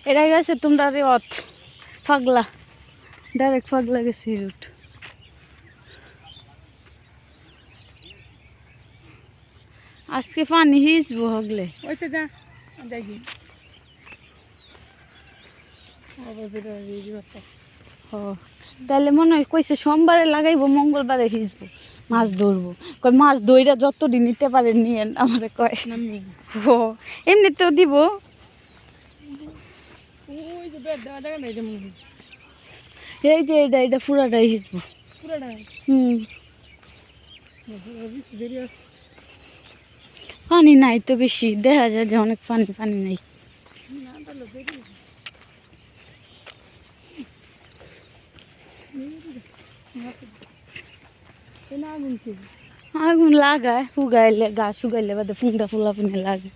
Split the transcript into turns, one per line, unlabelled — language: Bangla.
এটা গেছে তোমরা রে অত পাগলা ডাইরেক্ট পাগলা গেছে রুট আজকে পানি হিজবো হগলে
ওইতে যা দেখি
তাহলে মনে হয় কইছে সোমবারে লাগাইবো মঙ্গলবারে হিজবো মাছ ধরবো কয় মাছ দইরা যতদিন নিতে পারে নিয়ে আমারে কয় ও এমনিতেও দিব এই যে এটা পুরাটাই হিজবো পানি নাই তো বেশি দেখা যায় যে অনেক পানি নাই আগুন লাগায় শুকাইলে গা শুকাইলে বাদে ফুংটা ফুলা লাগে